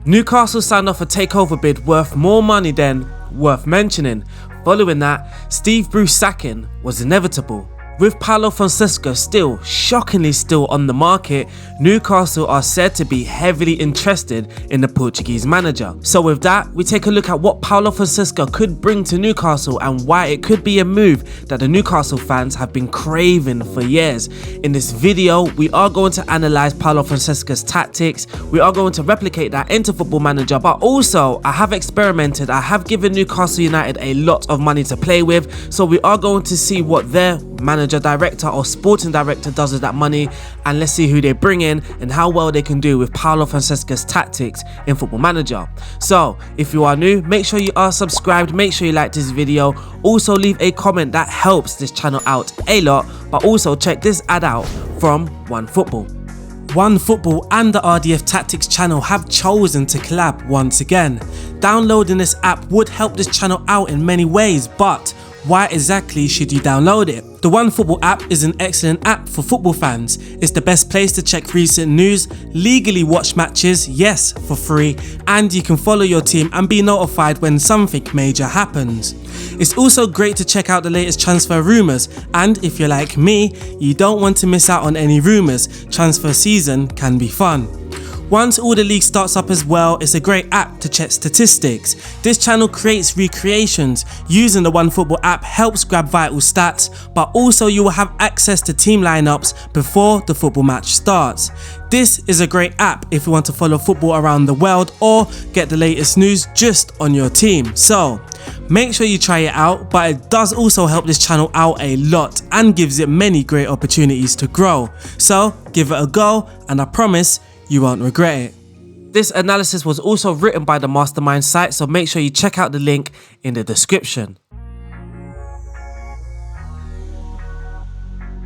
Newcastle signed off a takeover bid worth more money than worth mentioning. Following that, Steve Bruce sacking was inevitable. With Paulo Fonseca shockingly still on the market, Newcastle are said to be heavily interested in the Portuguese manager. So with that, we take a look at what Paulo Fonseca could bring to Newcastle and why it could be a move that the Newcastle fans have been craving for years. In this video, we are going to analyse Paulo Fonseca's tactics, we are going to replicate that into Football Manager, but also I have experimented, I have given Newcastle United a lot of money to play with, so we are going to see what their manager, director or sporting director does with that money, and let's see who they bring in and how well they can do with Paulo Fonseca's tactics in Football Manager. So if you are new, make sure you are subscribed, make sure you like this video, also leave a comment, that helps this channel out a lot, but also check this ad out from OneFootball. OneFootball and the RDF Tactics channel have chosen to collab once again. Downloading this app would help this channel out in many ways, but why exactly should you download it? The OneFootball app is an excellent app for football fans. It's the best place to check recent news, legally watch matches, yes, for free, and you can follow your team and be notified when something major happens. It's also great to check out the latest transfer rumours, and if you're like me, you don't want to miss out on any rumours. Transfer season can be fun. Once all the league starts up as well, it's a great app to check statistics. This channel creates recreations. Using the OneFootball app helps grab vital stats, but also you will have access to team lineups before the football match starts. This is a great app if you want to follow football around the world or get the latest news just on your team. So make sure you try it out, but it does also help this channel out a lot and gives it many great opportunities to grow. So give it a go and I promise you won't regret it. This analysis was also written by the Mastermind Site, so make sure you check out the link in the description.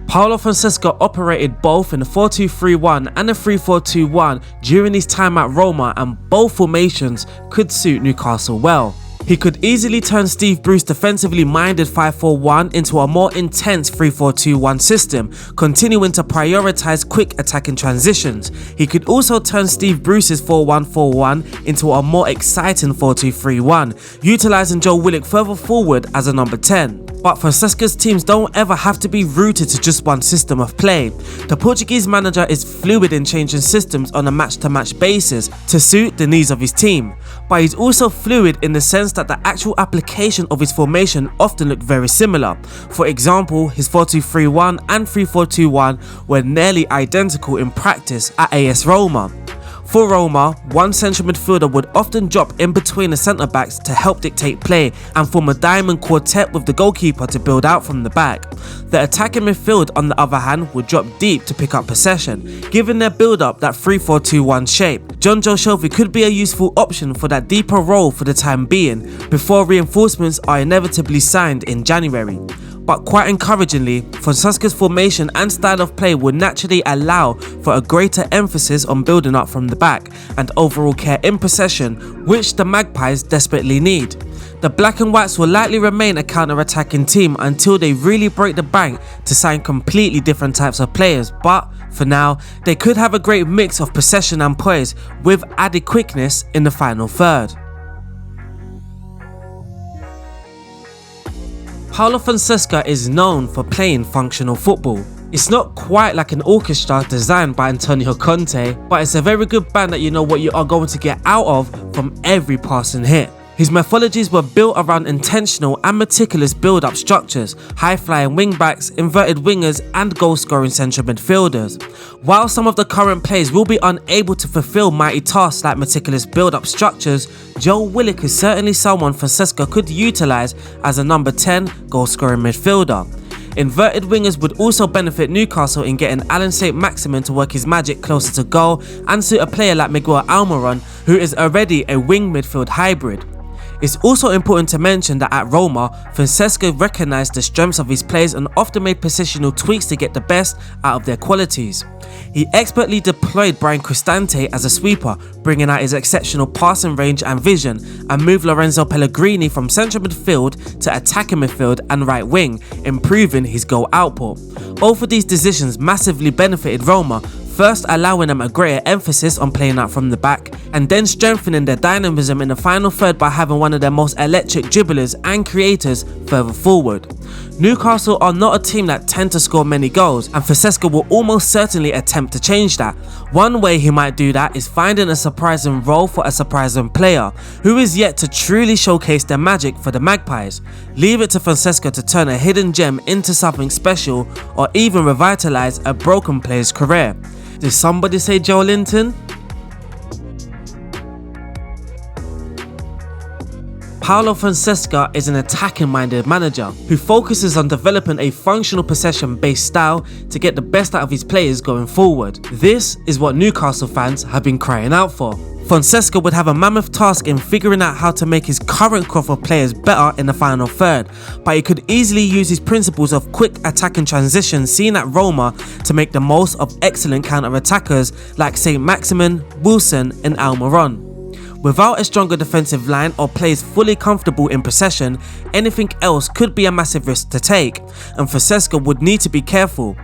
Paulo Fonseca operated both in the 4-2-3-1 and the 3-4-2-1 during his time at Roma, and both formations could suit Newcastle well. He could easily turn Steve Bruce's defensively minded 5-4-1 into a more intense 3-4-2-1 system, continuing to prioritise quick attacking transitions. He could also turn Steve Bruce's 4-1-4-1 into a more exciting 4-2-3-1, utilising Joe Willock further forward as a number 10. But Fonseca's teams don't ever have to be rooted to just one system of play. The Portuguese manager is fluid in changing systems on a match-to-match basis to suit the needs of his team, but he's also fluid in the sense that the actual application of his formation often looked very similar. For example, his 4-2-3-1 and 3-4-2-1 were nearly identical in practice at AS Roma. For Roma, one central midfielder would often drop in between the centre-backs to help dictate play and form a diamond quartet with the goalkeeper to build out from the back. The attacking midfield, on the other hand, would drop deep to pick up possession, giving their build-up that 3-4-2-1 shape. John Joe Shelby could be a useful option for that deeper role for the time being, before reinforcements are inevitably signed in January. But quite encouragingly, Fonseca's formation and style of play would naturally allow for a greater emphasis on building up from the back and overall care in possession, which the Magpies desperately need. The Black and Whites will likely remain a counter-attacking team until they really break the bank to sign completely different types of players, but for now, they could have a great mix of possession and poise with added quickness in the final third. Paulo Fonseca is known for playing functional football. It's not quite like an orchestra designed by Antonio Conte, but it's a very good band that you know what you are going to get out of from every passing hit. His methodologies were built around intentional and meticulous build-up structures, high-flying wing-backs, inverted wingers and goal-scoring central midfielders. While some of the current players will be unable to fulfill mighty tasks like meticulous build-up structures, Joe Willock is certainly someone Fonseca could utilise as a number 10 goal-scoring midfielder. Inverted wingers would also benefit Newcastle in getting Alan Saint-Maximin to work his magic closer to goal and suit a player like Miguel Almiron, who is already a wing midfield hybrid. It's also important to mention that at Roma, Fonseca recognised the strengths of his players and often made positional tweaks to get the best out of their qualities. He expertly deployed Brian Cristante as a sweeper, bringing out his exceptional passing range and vision, and moved Lorenzo Pellegrini from central midfield to attacking midfield and right wing, improving his goal output. Both of these decisions massively benefited Roma, first allowing them a greater emphasis on playing out from the back, and then strengthening their dynamism in the final third by having one of their most electric dribblers and creators further forward. Newcastle are not a team that tend to score many goals, and Fonseca will almost certainly attempt to change that. One way he might do that is finding a surprising role for a surprising player who is yet to truly showcase their magic for the Magpies. Leave it to Fonseca to turn a hidden gem into something special, or even revitalize a broken player's career. Did somebody say Joe Linton? Paulo Fonseca is an attacking-minded manager who focuses on developing a functional possession-based style to get the best out of his players going forward. This is what Newcastle fans have been crying out for. Fonseca would have a mammoth task in figuring out how to make his current crop of players better in the final third, but he could easily use his principles of quick attacking transitions seen at Roma to make the most of excellent counter-attackers like St. Maximin, Wilson and Almiron. Without a stronger defensive line or players fully comfortable in possession, anything else could be a massive risk to take, and Fonseca would need to be careful.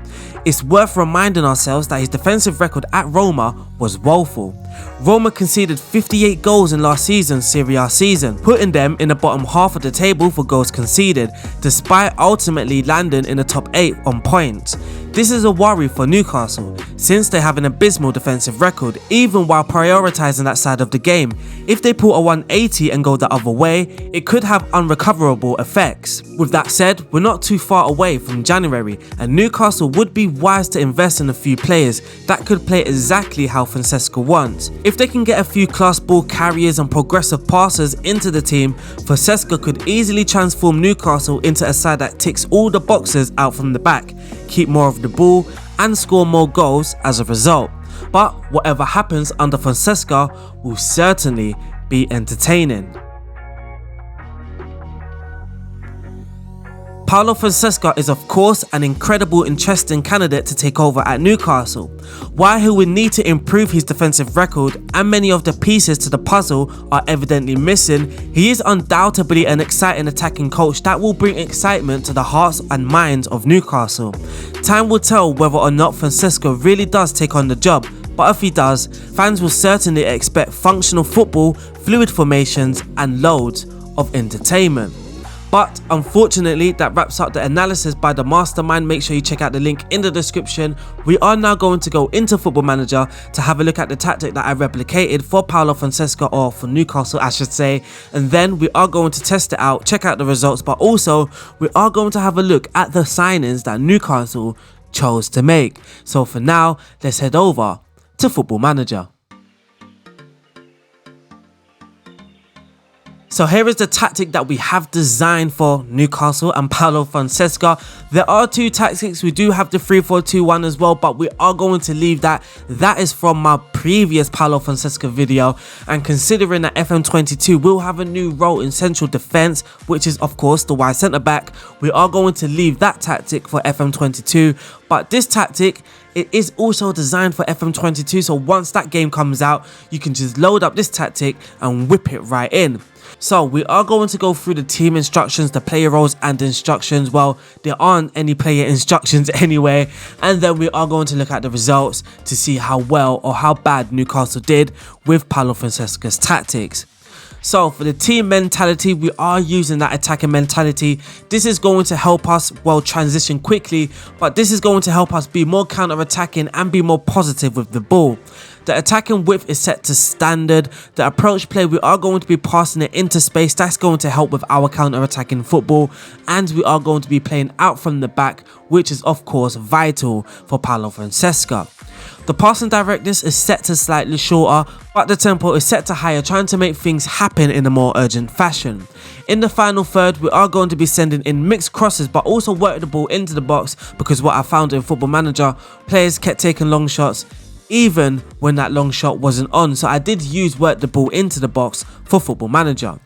It's worth reminding ourselves that his defensive record at Roma was woeful. Roma conceded 58 goals in last season's Serie A season, putting them in the bottom half of the table for goals conceded, despite ultimately landing in the top 8 on points. This is a worry for Newcastle, since they have an abysmal defensive record, even while prioritising that side of the game. If they pull a 180 and go the other way, it could have unrecoverable effects. With that said, we're not too far away from January, and Newcastle would be wise to invest in a few players that could play exactly how Fonseca wants. If they can get a few class ball carriers and progressive passers into the team, Fonseca could easily transform Newcastle into a side that ticks all the boxes out from the back, keep more of the ball and score more goals as a result. But whatever happens under Fonseca will certainly be entertaining. Paulo Fonseca is of course an incredible, interesting candidate to take over at Newcastle. While he will need to improve his defensive record and many of the pieces to the puzzle are evidently missing, he is undoubtedly an exciting attacking coach that will bring excitement to the hearts and minds of Newcastle. Time will tell whether or not Fonseca really does take on the job, but if he does, fans will certainly expect functional football, fluid formations and loads of entertainment. But unfortunately, that wraps up the analysis by the Mastermind. Make sure you check out the link in the description. We are now going to go into Football Manager to have a look at the tactic that I replicated for Paulo Fonseca, or for Newcastle I should say, and then we are going to test it out, check out the results, but also we are going to have a look at the signings that Newcastle chose to make. So for now, let's head over to Football Manager. So here is the tactic that we have designed for Newcastle and Paulo Fonseca. There are two tactics. We do have the 3-4-2-1 as well, but we are going to leave that. That is from my previous Paulo Fonseca video. And considering that FM22 will have a new role in central defence, which is of course the wide centre back, we are going to leave that tactic for FM22. But this tactic, it is also designed for FM22, so once that game comes out, you can just load up this tactic and whip it right in. So we are going to go through the team instructions, the player roles and instructions. Well, there aren't any player instructions anyway. And then we are going to look at the results to see how well or how bad Newcastle did with Paulo Fonseca's tactics. So for the team mentality, we are using that attacking mentality. This is going to help us, well, transition quickly, but this is going to help us be more counter-attacking and be more positive with the ball. The attacking width is set to standard. The approach play, we are going to be passing it into space. That's going to help with our counter-attacking football. And we are going to be playing out from the back, which is of course vital for Paulo Fonseca. The passing directness is set to slightly shorter, but the tempo is set to higher, trying to make things happen in a more urgent fashion. In the final third, we are going to be sending in mixed crosses, but also work the ball into the box, because what I found in Football Manager, players kept taking long shots even when that long shot wasn't on. So I did use work the ball into the box for Football Manager.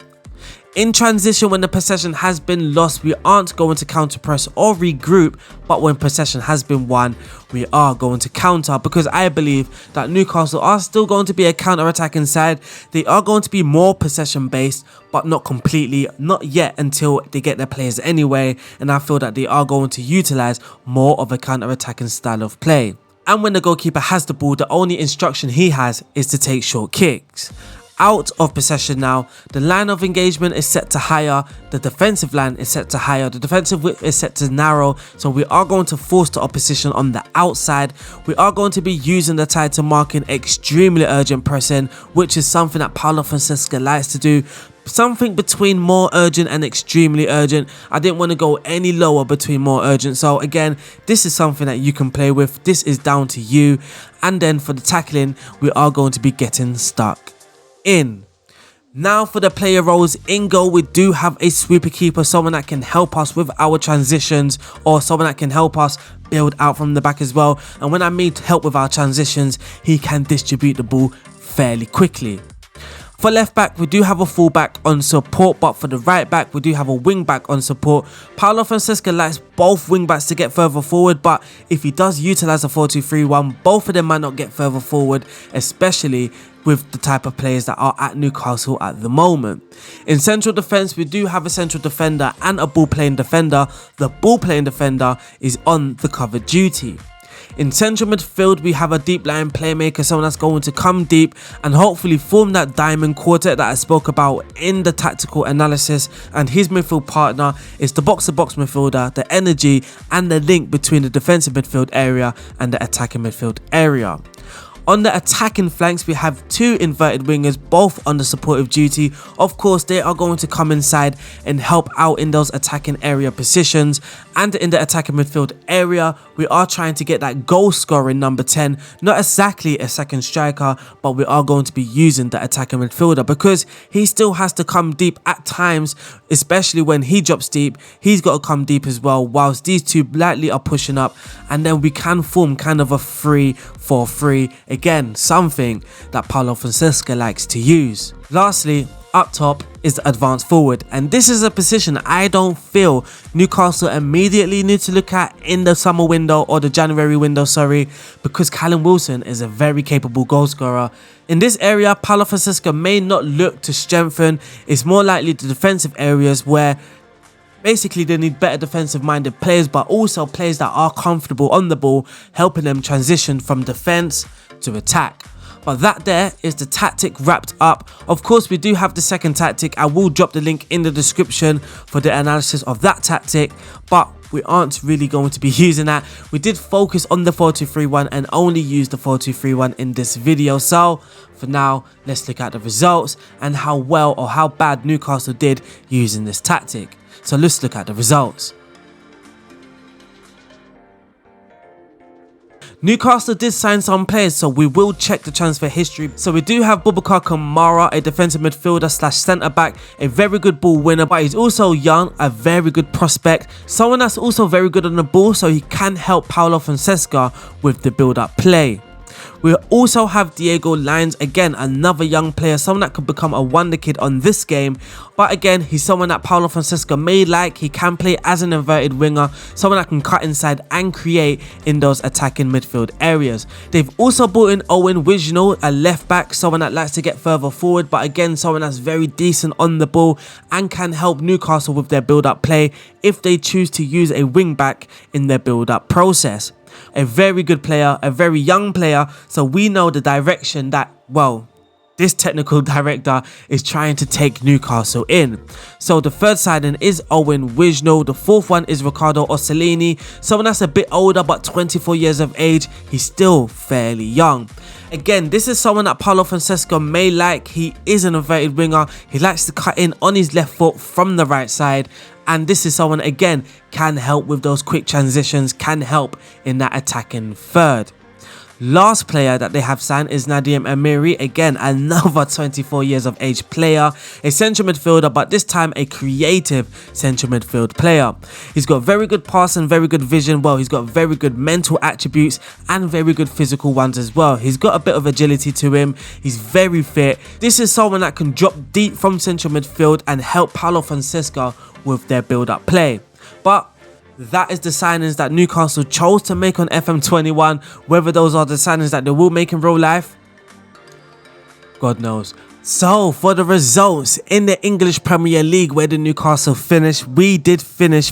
In transition, when the possession has been lost, we aren't going to counter press or regroup, but when possession has been won, we are going to counter, because I believe that Newcastle are still going to be a counter-attacking side. They are going to be more possession based, but not completely, not yet, until they get their players anyway, and I feel that they are going to utilise more of a counter-attacking style of play. And when the goalkeeper has the ball, the only instruction he has is to take short kicks. Out of possession now, the line of engagement is set to higher, the defensive line is set to higher, the defensive width is set to narrow, so we are going to force the opposition on the outside. We are going to be using the title marking extremely urgent pressing, which is something that Paulo Fonseca likes to do. Something between more urgent and extremely urgent. I didn't want to go any lower between more urgent, so again, this is something that you can play with. This is down to you. And then for the tackling, we are going to be getting stuck in. Now for the player roles, in goal we do have a sweeper keeper, someone that can help us with our transitions, or someone that can help us build out from the back as well. And when I mean help with our transitions, he can distribute the ball fairly quickly. For left back, we do have a full back on support, but for the right back, we do have a wing back on support. Paulo Fonseca likes both wing backs to get further forward, but if he does utilize a 4-2-3-1, both of them might not get further forward, especially with the type of players that are at Newcastle at the moment. In central defence, we do have a central defender and a ball playing defender. The ball playing defender is on the cover duty. In central midfield, we have a deep line playmaker, someone that's going to come deep and hopefully form that diamond quartet that I spoke about in the tactical analysis. And his midfield partner is the box-to-box midfielder, the energy and the link between the defensive midfield area and the attacking midfield area. On the attacking flanks, we have two inverted wingers, both on the supportive duty. Of course, they are going to come inside and help out in those attacking area positions. And in the attacking midfield area, we are trying to get that goal scoring number 10. Not exactly a second striker, but we are going to be using the attacking midfielder because he still has to come deep at times, especially when he drops deep. He's got to come deep as well, whilst these two lightly are pushing up. And then we can form kind of a 3-4-3. Again, something that Paulo Fonseca likes to use. Lastly, up top is the advanced forward, and this is a position I don't feel Newcastle immediately need to look at in the summer window or the January window, because Callum Wilson is a very capable goal scorer. In this area, Paulo Fonseca may not look to strengthen. It's more likely the defensive areas where basically they need better defensive minded players, but also players that are comfortable on the ball, helping them transition from defense to attack. But that there is the tactic wrapped up. Of course, we do have the second tactic. I will drop the link in the description for the analysis of that tactic, but we aren't really going to be using that. We did focus on the 4-2-3-1 and only use the 4-2-3-1 in this video. So for now, let's look at the results and how well or how bad Newcastle did using this tactic. So let's look at the results. Newcastle did sign some players, so we will check the transfer history. So we do have Boubacar Kamara, a defensive midfielder slash centre back, a very good ball winner, but he's also young, a very good prospect, someone that's also very good on the ball, so he can help Paulo Fonseca with the build-up play. We also have Diego Lines, again another young player, someone that could become a wonder kid on this game, but again he's someone that Paulo Fonseca may like. He can play as an inverted winger, someone that can cut inside and create in those attacking midfield areas. They've also brought in Owen Wijnaldum, a left back, someone that likes to get further forward, but again someone that's very decent on the ball and can help Newcastle with their build-up play if they choose to use a wing back in their build-up process. A very good player, a very young player, so we know the direction that, well, this technical director is trying to take Newcastle in. So the third signing is Owen Wijnaldum. The fourth one is Riccardo Orsolini, someone that's a bit older but 24 years of age. He's still fairly young. Again, this is someone that Paulo Fonseca may like. He is an inverted winger. He likes to cut in on his left foot from the right side. And this is someone, again, can help with those quick transitions, can help in that attacking third. Last player that they have signed is Nadim Amiri, again another 24 years of age player, a central midfielder, but this time a creative central midfield player. He's got very good pass and very good vision. Well, he's got very good mental attributes and very good physical ones as well. He's got a bit of agility to him. He's very fit. This is someone that can drop deep from central midfield and help Paulo Fonseca with their build-up play. But that is the signings that Newcastle chose to make on FM21. Whether those are the signings that they will make in real life, God knows. So for the results in the English Premier League, where the Newcastle finished, we did finish.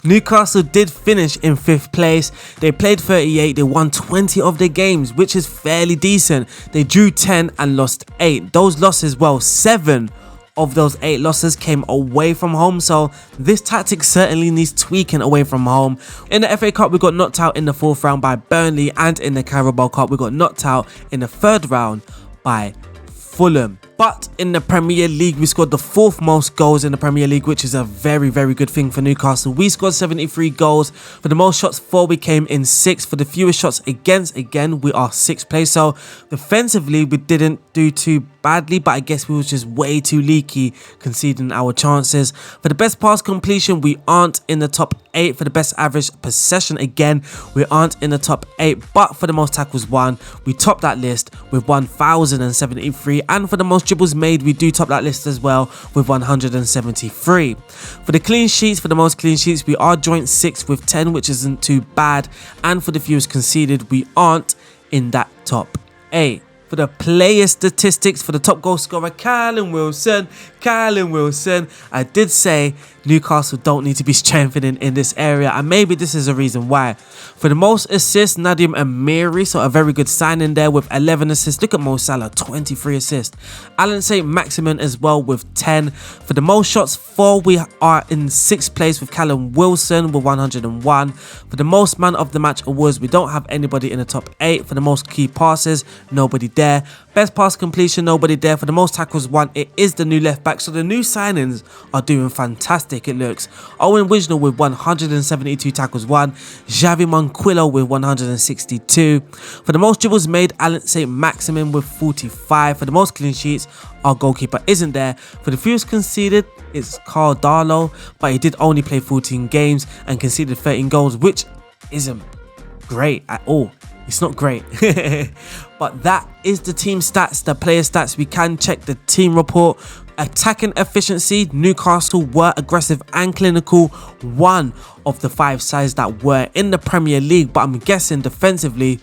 Newcastle did finish in 5th place. They played 38, they won 20 of their games, which is fairly decent. They drew 10 and lost 8. Those losses, well, 7 of those 8 losses came away from home, so this tactic certainly needs tweaking away from home. In the FA Cup, we got knocked out in the 4th round by Burnley, and in the Carabao Cup, we got knocked out in the 3rd round by Fulham. But in the Premier League, we scored the 4th most goals in the Premier League, which is a very, very good thing for Newcastle. We scored 73 goals. For the most shots for, we came in 6th. For the fewest shots against, again, we are 6th place. So defensively, we didn't do too badly, but I guess we was just way too leaky, conceding our chances. For the best pass completion, we aren't in the top 8. For the best average possession, again, we aren't in the top 8. But for the most tackles won, we topped that list with 1,073. And for the most dribbles made, we do top that list as well with 173. For the clean sheets, for the most clean sheets, we are joint 6th with 10, which isn't too bad. And for the fewest conceded, we aren't in that top 8. For the player statistics, for the top goal scorer, Callum Wilson, I did say Newcastle don't need to be strengthening in this area, and maybe this is a reason why. For the most assists, Nadim Amiri, so a very good signing there with 11 assists. Look at Mo Salah, 23 assists. Alan St. Maximin as well with 10. For the most shots for, we are in 6th place with Callum Wilson with 101. For the most man of the match awards, we don't have anybody in the top 8. For the most key passes, nobody there. Best pass completion, nobody there. For the most tackles won, it is the new left back. So the new signings are doing fantastic, it looks. Owen Wisnell with 172 tackles won. Xavi Monquillo with 162. For the most dribbles made, Alan St. Maximin with 45. For the most clean sheets, our goalkeeper isn't there. For the fewest conceded, it's Carl Darlow, but he did only play 14 games and conceded 13 goals, which isn't great at all. It's not great. But that is the team stats, the player stats. We can check the team report. Attacking efficiency, Newcastle were aggressive and clinical. 1 of the 5 sides that were in the Premier League, but I'm guessing defensively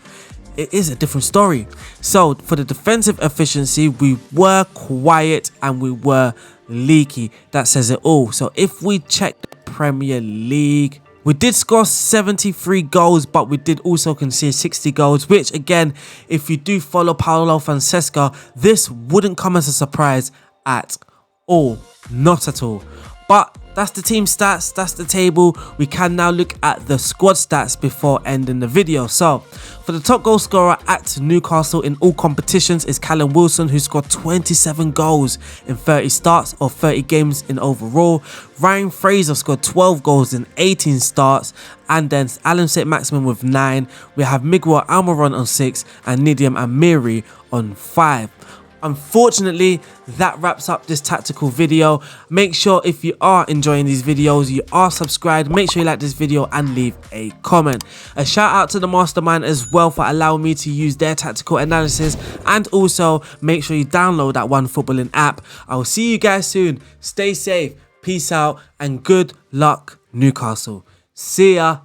it is a different story. So for the defensive efficiency, we were quiet and we were leaky. That says it all. So if we check the Premier League, we did score 73 goals, but we did also concede 60 goals, which again, if you do follow Paulo Fonseca, this wouldn't come as a surprise at all. Not at all. But that's the team stats, that's the table. We can now look at the squad stats before ending the video. So for the top goal scorer at Newcastle in all competitions is Callum Wilson, who scored 27 goals in 30 starts or 30 games in overall. Ryan Fraser scored 12 goals in 18 starts, and then Alan St. Maximin with 9. We have Miguel Almiron on 6 and Nadim Amiri on 5. Unfortunately, that wraps up this tactical video. Make sure if you are enjoying these videos, you are subscribed. Make sure you like this video and leave a comment. A shout out to the Mastermind as well for allowing me to use their tactical analysis. And also make sure you download that One Footballing app. I will see you guys soon. Stay safe, peace out, and good luck, Newcastle. See ya.